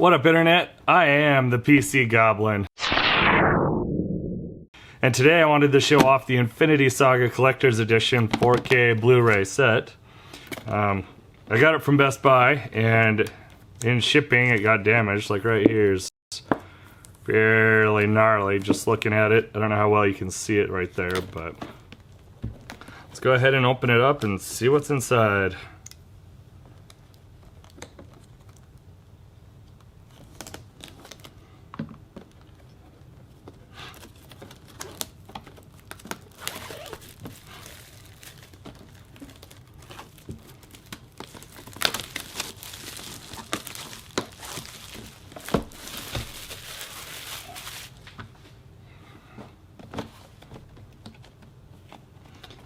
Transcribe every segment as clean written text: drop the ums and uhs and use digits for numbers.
What up, Internet? I am the PC Goblin. And today I wanted to show off the Infinity Saga Collector's Edition 4K Blu-ray set. I got it from Best Buy, and in shipping it got damaged. Like right here is fairly gnarly just looking at it. I don't know how well you can see it right there, but let's go ahead and open it up and see what's inside.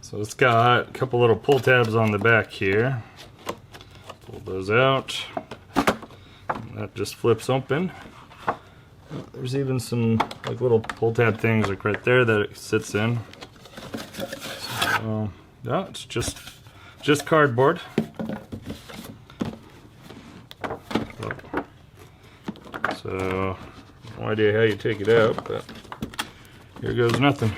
So it's got a couple little pull tabs on the back here. Pull those out. And that just flips open. There's even some like little pull tab things like right there that it sits in. So yeah, it's just cardboard. So no idea how you take it out, but here goes nothing.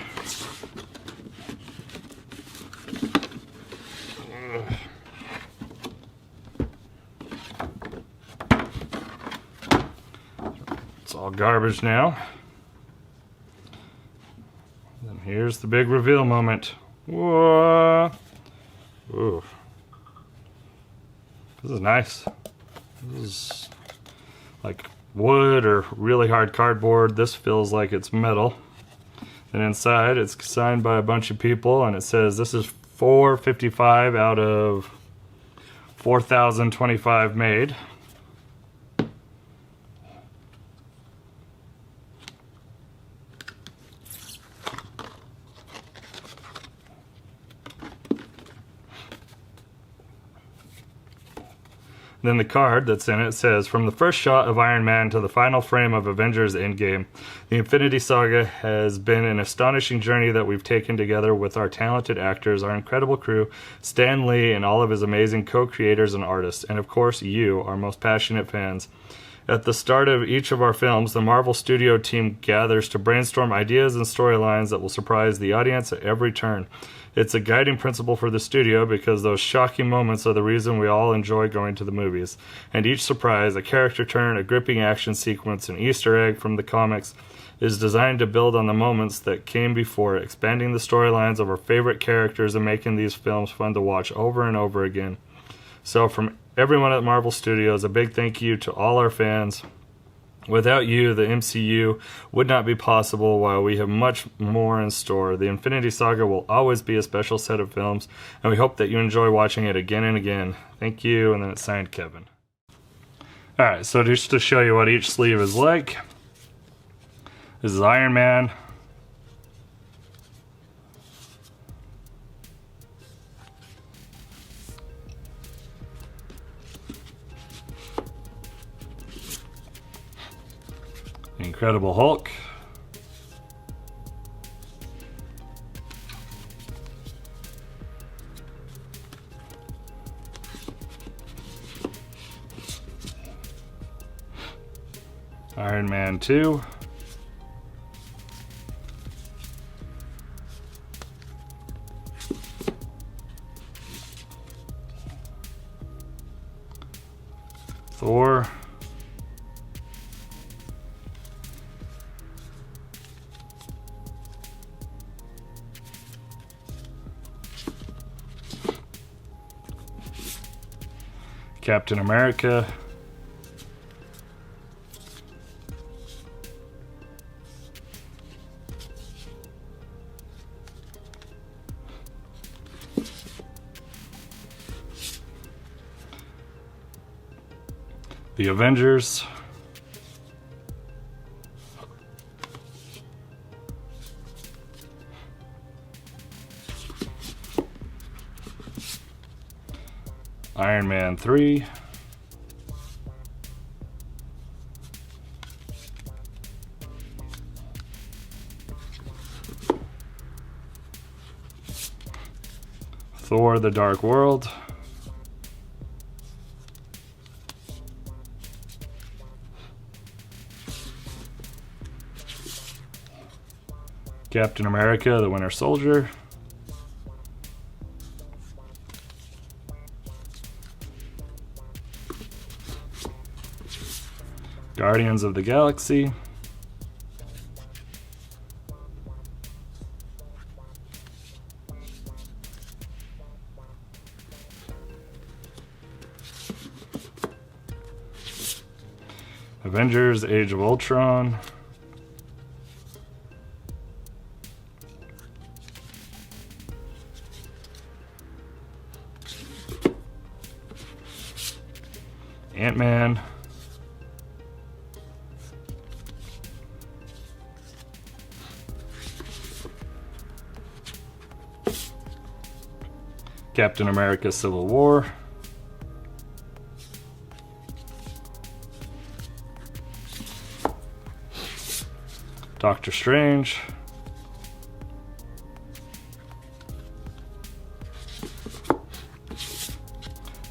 It's all garbage now. And here's the big reveal moment. Whoa! Ooh. This is nice. This is like wood or really hard cardboard. This feels like it's metal. And inside it's signed by a bunch of people, and it says this is 455 out of 4,025 made. Then the card that's in it says, from the first shot of Iron Man to the final frame of Avengers Endgame, the Infinity Saga has been an astonishing journey that we've taken together with our talented actors, our incredible crew, Stan Lee and all of his amazing co-creators and artists, and of course you, our most passionate fans. At the start of each of our films, the Marvel Studio team gathers to brainstorm ideas and storylines that will surprise the audience at every turn. It's a guiding principle for the studio because those shocking moments are the reason we all enjoy going to the movies. And each surprise, a character turn, a gripping action sequence, an Easter egg from the comics, is designed to build on the moments that came before, expanding the storylines of our favorite characters and making these films fun to watch over and over again. So from everyone at Marvel Studios, a big thank you to all our fans. Without you, the MCU would not be possible. While we have much more in store, the Infinity Saga will always be a special set of films, and we hope that you enjoy watching it again and again. Thank you, and then it's signed Kevin. Alright, so just to show you what each sleeve is like. This is Iron Man. Incredible Hulk. Iron Man 2. Thor. Captain America. The Avengers. Iron Man 3. Thor: The Dark World. Captain America, the Winter Soldier. Guardians of the Galaxy. Avengers Age of Ultron. Ant-Man. Captain America Civil War. Doctor Strange.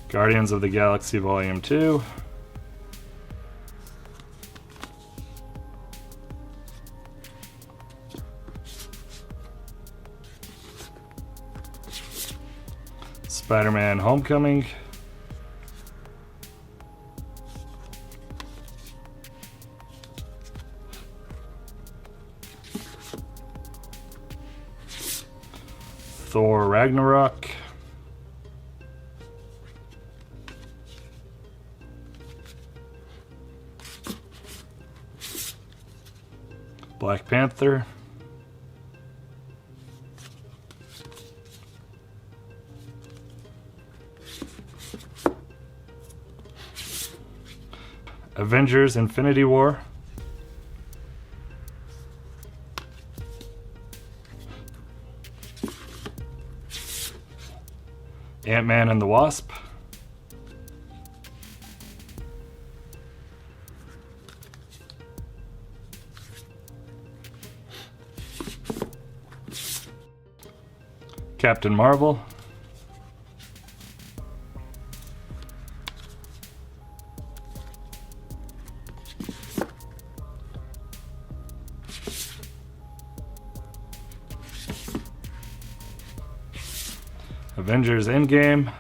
Guardians of the Galaxy Volume 2. Spider-Man Homecoming. Thor Ragnarok. Black Panther. Avengers Infinity War. Ant-Man and the Wasp. Captain Marvel. Avengers Endgame.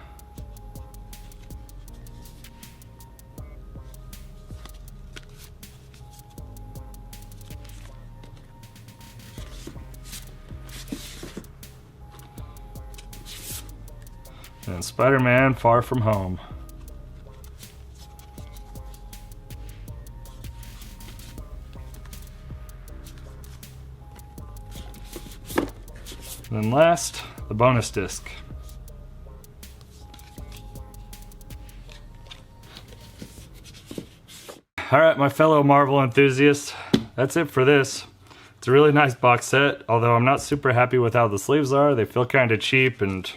And Spider-Man Far From Home. And then last, the bonus disc. Alright, my fellow Marvel enthusiasts, that's it for this. It's a really nice box set, although I'm not super happy with how the sleeves are. They feel kind of cheap and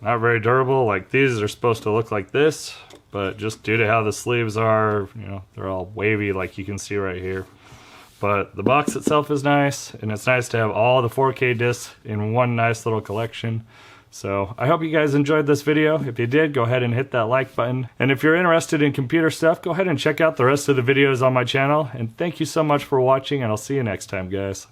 not very durable. Like, these are supposed to look like this, but just due to how the sleeves are, you know, they're all wavy like you can see right here. But the box itself is nice, and it's nice to have all the 4K discs in one nice little collection. So I hope you guys enjoyed this video. If you did, go ahead and hit that like button. And if you're interested in computer stuff, go ahead and check out the rest of the videos on my channel. And thank you so much for watching, and I'll see you next time, guys.